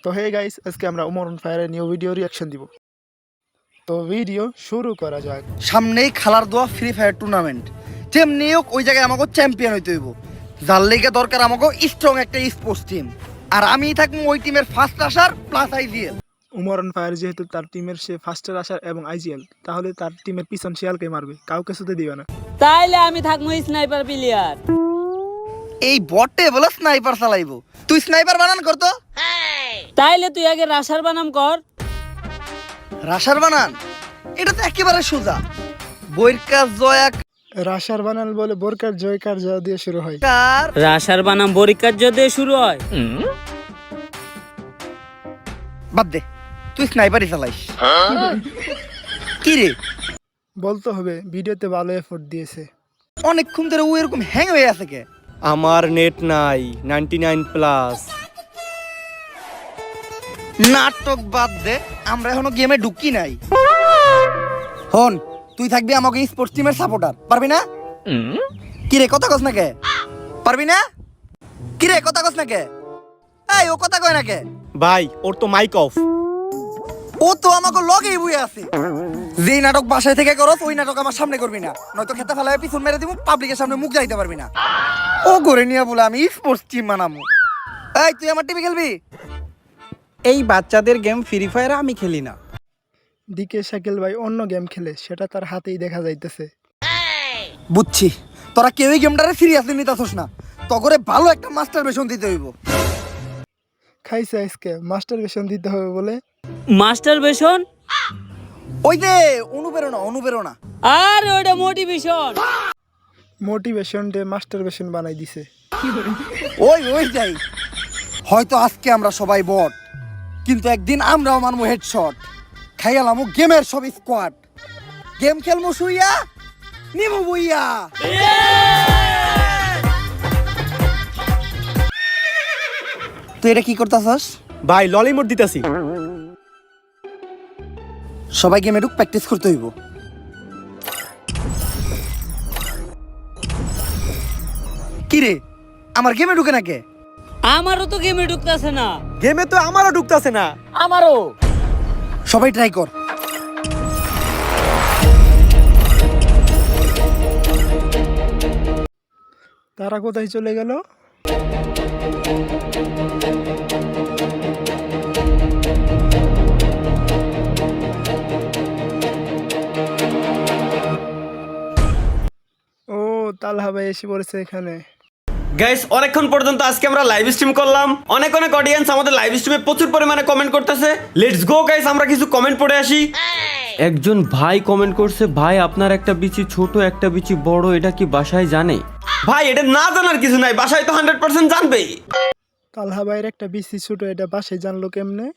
তো hey guys, আজকে আমরা উমর অন ফায়ারের নিউ ভিডিও রিয়াকশন দিব। তো ভিডিও শুরু করা যাক। সামনেই খেলার দোয়া ফ্রি ফায়ার টুর্নামেন্ট, যেমনি হোক ওই জায়গায় আমাকে চ্যাম্পিয়ন হইতে হইব। যার লেগে দরকার আমাকে স্ট্রং একটা স্পোর্টস টিম, আর আমি থাকবো ওই টিমের ফার্স্ট আসার plus IGL. Umar on fire যেহেতু তার টিমের সে ফার্স্টের আসার এবং আইজিএল, তাহলে তার টিমের পিছন শিয়ালকে মারবে, কাউকে শুতে দিবে না। তাইলে আমি থাকবো স্নাইপার প্লেয়ার। এই বটে বলে স্নাইপার চালাইবো, তুই স্নাইপার বানান করতো। তাইলে তুই আগে রাশার বানাম কর। রাশার বানান এটা তো একেবারে সোজা। বইয়ের কাজ জয়া রাশার বানাল বলে বোরকার জয়কার জয় দিয়ে শুরু হয়। কার রাশার বানাম বরিকার যদি শুরু হয়। বাদ দে, তুই স্নাইপারই চালাইস। কি রে, বলতে হবে ভিডিওতে ভালো এফোর্ট দিয়েছে। অনেকক্ষণ ধরে ও এরকম হ্যাং হয়ে আছে কে? আমার নেট নাই 99+। নাটক বাদ দে, আমরা এখনো গেমে ঢুকি নাই। হন, তুই থাকবি আমাকে স্পোর্টস টিমের সাপোর্টার, পারবি না? কি রে, কথা কস না কে? পারবি না? কি রে, কথা কস না কে? এই ও কথা কয় না কে? ভাই ওর তো মাইক অফ। ও তো আমাকে লগেই বই আছে। যেই নাটক বাসায় থেকে করস ওই নাটক আমার সামনে করবি না, নয়তো খেতে ফেলায় পিছন মেরে দিব, পাবলিকের সামনে মুখ যাইতে পারবি না। ও করে নিয়ে বলে আমি স্পোর্টস টিম বানাবো। এই তুই আমার টিমে খেলবি? এই বাচ্চাদের গেম ফ্রি ফায়ার আমি খেলি না। দিকে শাকিল ভাই অন্য গেম খেলে, সেটা তার হাতেই দেখা যাইতেছে। বুঝছি, তোরা কেউই গেমটারে সিরিয়াসলি নিতাছস না। তগরে ভালো একটা মাস্টার বেশন দিতে হইব। খাইছে আজকে মাস্টার বেশন দিতে হবে বলে। মাস্টার বেশন ওই যে অনুপ্রেরণা। আর ওটা মোটিভেশন। মোটিভেশন ডে মাস্টার বেশন বানাই দিছে। ওই যাই। হয়তো আজকে আমরা সবাই বট, কিন্তু একদিন আমরাও মানবো হেডশট। খাইয়ালামো গেমের সব স্কোয়াড। গেম খেলমো শুইয়া, নিমু বইয়া। তুই এটা কি করতেছস? ভাই ললিমোট দিতাছি। সবাই গেমে ঢুক, প্র্যাকটিস করতে হইব। কি রে, আমার গেমে ঢুকে না কে? আমারও তো গেমে ঢুকতেছে না। গেমে তো আমারও ঢুকতাছে না। আমারও। সবাই ট্রাই কর। তারা কোথায় চলে গেল? ও, তালহা ভাই এসে পড়েছে এখানে। গাইস, অনেকক্ষণ পর্যন্ত আজকে আমরা লাইভ স্ট্রিম করলাম। অনেক অডিয়েন্স আমাদের লাইভ স্ট্রিমে প্রচুর পরিমাণে কমেন্ট করতেছে। লেটস গো গাইস, আমরা কিছু কমেন্ট পড়ে আসি। একজন ভাই কমেন্ট করছে, ভাই আপনার একটা বিচি ছোট একটা বিচি বড়, এটা কি বাসায় জানে? ভাই এটা না জানার কিছু নাই, বাসায় তো 100% জানবেই। তালহা ভাইয়ের একটা বিসি ছোট, এটা বাসায় জানলো কেমনে?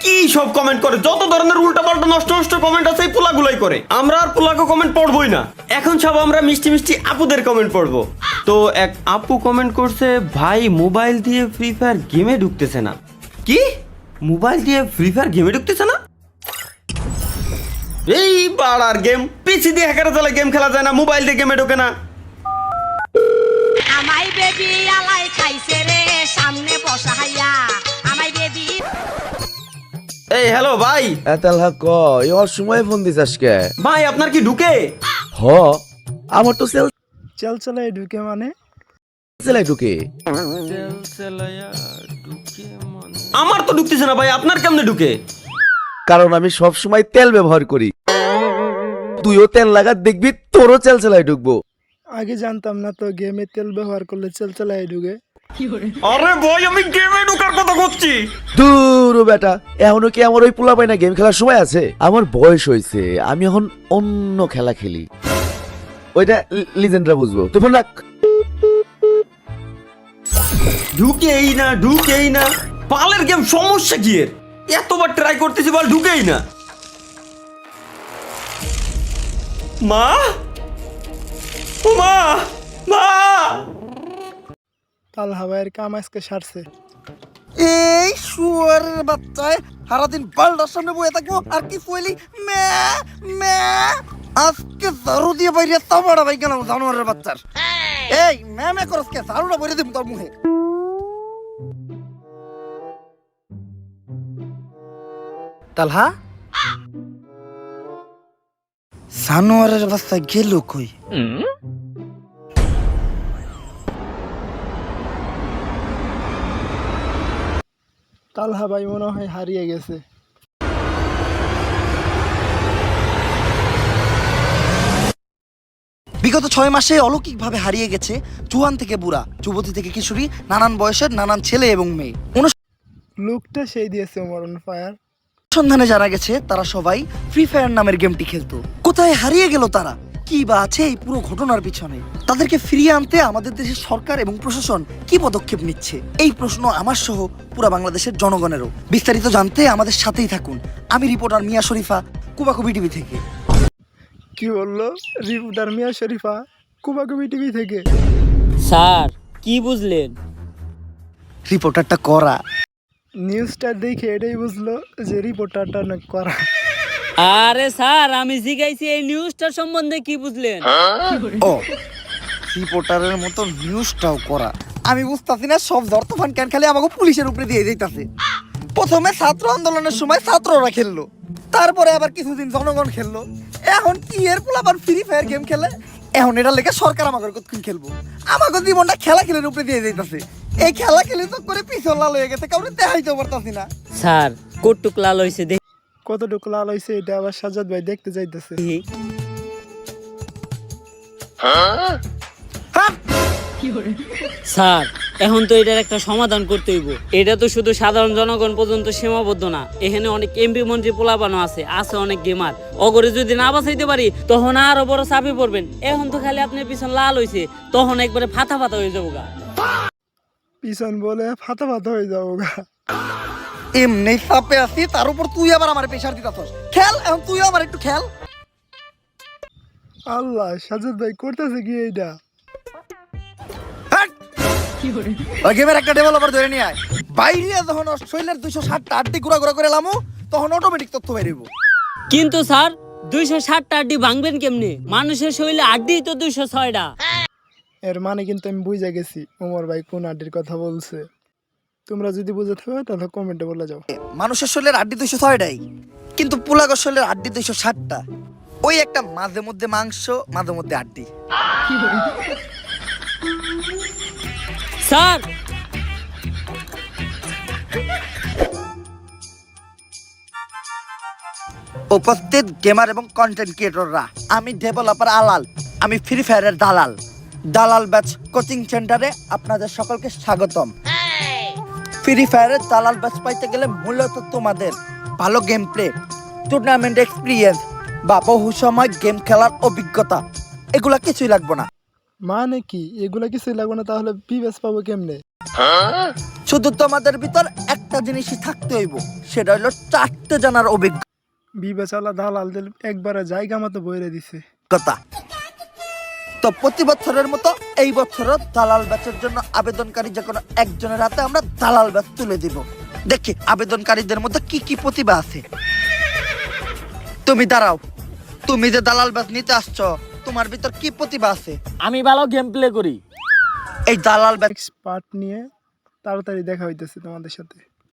কি সব কমেন্ট করে, যত ধরনের উল্টাপাল্টা নষ্ট কমেন্ট আছে এই পোলাগুলাই করে। আমরা আর পোলাকে কমেন্ট পড়বই না, এখন সব আমরা মিষ্টি মিষ্টি আপুদের কমেন্ট পড়বো। তো এক আপু কমেন্ট করছে, ভাই মোবাইল দিয়ে ফ্রি ফায়ার গেমে ঢুকতেছে না। কি মোবাইল দিয়ে ফ্রি ফায়ার গেমে ঢুকতেছে না? এই বাড়ার গেম, পিসি দিয়ে হ্যাকারে চালে গেম খেলা যায় না, মোবাইল দিয়ে গেমে ঢোকে না। আমাই বেবি আলাই খাইছে রে সামনে বসাইয়া আমাই বেবি। এই হ্যালো ভাই। এতালহা ক এই অসময়ে ফোন দিস আজকে? ভাই আপনার কি ঢুকে? হ, আমার তো সেল চালায় ঢুকে মানে? সেলাই ঢুকে। আমার তো ঢুকতেছে না ভাই, আপনার কেমনে ঢুকে? কারণ আমি সব সময় তেল ব্যবহার করি। তুইও তেল লাগা, দেখবি তোরও চেল সেলাই ঢুকবো। আগে জানতাম না তো গেমে তেল ব্যবহার করলে চালায় ঢুকে। আরে ভাই আমি গেমে ঢোকার কথা বলছি। দূর বেটা, এখনো কি আমার ওই পোলা পাই না গেম খেলার সময় আছে? আমার বয়স হয়েছে, আমি এখন অন্য খেলা খেলি। ওইটা লিজেন্ডরা বুঝবো। তুই ফোন রাখ। ঢুকেই না পালের গেম, সমস্যা কি এর? এতবার ট্রাই করতেছি বল ঢুকেই না। মা ও মা মা। তালহা ভাইয়ের কাম আজকে সারছে। এই শুয়ারের বাচ্চায় সারাদিন বালটার সামনে বয়ে থাকবো আর কি ফুয়েলি মে মে। আজকে ঝাড়ু দিয়ে বাইরে তামাড়া ভাই গেলাম জানোয়ারের বাচ্চার। এই মে করস কে? ঝাড়ুটা বইরে দিব তোর মুখে। তালহা জানোয়ারের বাচ্চা গেল কই? তালহা ভাই মনে হয় হারিয়ে গেছে। বিগত 6 মাসে অলৌকিকভাবে হারিয়ে গেছে জুয়ান থেকে বুড়া, যুবতী থেকে কিশোরী, নানান বয়সের নানান ছেলে এবং মেয়ে। লুকটা সেই দিয়েছে ওমর অন ফায়ার। অনুসন্ধানে জানা গেছে তারা সবাই ফ্রি ফায়ার নামের গেমটি খেলতো। কোথায় হারিয়ে গেল তারা? কি বা আছে এই পুরো ঘটনার পিছনে? তাদেরকে ফিরিয়ে আনতে আমাদের দেশের সরকার এবং প্রশাসন কি পদক্ষেপ নিচ্ছে? এই প্রশ্ন আমার সহ পুরো বাংলাদেশের জনগণেরও। বিস্তারিত জানতে আমাদের সাথেই থাকুন। আমি রিপোর্টার মিয়া শরীফা, কুবাকুবি টিভি থেকে। কি বললো রিপোর্টার মিয়া শরীফা, কুবাকুবি টিভি থেকে? স্যার কি বুঝলেন? রিপোর্টারটা করা। নিউজটা দেখে এটাই বুঝলো যে রিপোর্টারটা অনেক করা। আরে স্যার আমি জিজ্ঞাসি এই নিউজটার সম্বন্ধে কি বুঝলেন? ও, রিপোর্টারের মতো নিউজটাও করা। আমি বুঝতাছি না সব দর্তফান কেন খালি আমাকে পুলিশের উপরে দিয়ে দিতেছে। প্রথমে ছাত্র আন্দোলনের সময় ছাত্ররা খেললো, তারপরে আবার কিছুদিন জনগণ খেললো, এখন কি এর পোলা আবার ফ্রি ফায়ার গেম খেলে। এখন এটা লেগে সরকার আমাকে কতক্ষণ খেলবো? আমাকে জীবনটা খেলা খেলের উপরে দিয়ে দিতেছে। এই খেলা খেলে তো করে পিছন লাল হয়ে গেছে, কাউকে দেখাইতে পারতাছি না। স্যার কটুক লাল হয়েছে কতটুকু লাল হয়েছে এটা আবার সাজাদ ভাই দেখতে যাইতেছে। দেখি। স্যার এখন তো এটার একটা সমাধান করতে হইব। এটা তো শুধু সাধারণ জনগণ পর্যন্ত সীমাবদ্ধ না, এখানে অনেক এমপি মন্ত্রী পোলাপানো আছে অনেক গেমার। অগরে যদি না বাঁচাইতে পারি তখন আরো বড় চাপে পড়বেন। এখন তো খালি আপনার পিছন লাল হয়েছে, তখন একবারে ফাতা ফাতা হয়ে যাবো গা। পিছন বলে ফাতা ফাতা হয়ে যাবো গা। এমনি চাপে আছি, তার উপর তুই আবার আমার প্রেশার দিতাছস। খেল, এখন তুই আমার একটু খেল। আল্লাহ, সাজাদ ভাই করতেছে কি এইটা? ওই গেমের একটা ডেভেলপার ধরে নিয়ে আয়। বাইরে যখন শৈলের 260টা আড্ডি ঘুরা ঘুরা করে লামু, তখন অটোমেটিক তথ্য বেরিয়ে। কিন্তু স্যার 260টা আড্ডি ভাঙবেন কেমনে? মানুষের শরীরে আড্ডি তো 206টা। এর মানে কিন্তু আমি বুঝে গেছি ওমর ভাই কোন আড্ডির কথা বলছে। তোমরা যদি বুঝে থাকো তাহলে কমেন্টে বলে যাও। মানুষের শরীরের আড্ডি 206টাই, কিন্তু পুলাগর শরীরের আড্ডি 260টা। ওই একটা মাঝে মধ্যে মাংস, মাঝে মধ্যে আড্ডি। স্যার উপস্থিত গেমার এবং কন্টেন্ট ক্রিয়েটররা, আমি ডেভেলপার আলাল, আমি ফ্রি ফায়ারের দালাল। দালাল ব্যাচ কোচিং সেন্টারে আপনাদের সকলকে স্বাগতম। ফ্রি ফায়ারের দালাল ব্যাচ পাইতে গেলে মূলত তোমাদের ভালো গেম প্লে, টুর্নামেন্ট এক্সপিরিয়েন্স বা বহু সময় গেম খেলার অভিজ্ঞতা, এগুলা কিছুই লাগবে না। মানে কি এগুলা কিছুই লাগবে না? তাহলে বিবেস পাবো কেমনে? শুধু তোমাদের ভিতর একটা জিনিসই থাকতে হইব, সেটা হলো 4টে জানার বিবেচালা দালালদের একবারে জায়গা মতো বইরে দিছে। অভিজ্ঞতা। তো প্রতি বছরের মতো এই বছরও দালাল ব্যাচের জন্য আবেদনকারী যে কোনো একজনের হাতে আমরা দালাল ব্যাচ তুলে দিব। দেখি আবেদনকারীদের মধ্যে কি কি প্রতিভা আছে। তুমি দাঁড়াও, তুমি যে দালাল ব্যাচ নিতে আসছো, তোমার ভিতর কি প্রতিভা আছে? আমি ভালো গেম প্লে করি। এই দালাল ব্যাচ এক্সপার্ট নিয়ে তাড়াতাড়ি দেখা হইতেছে তোমাদের সাথে।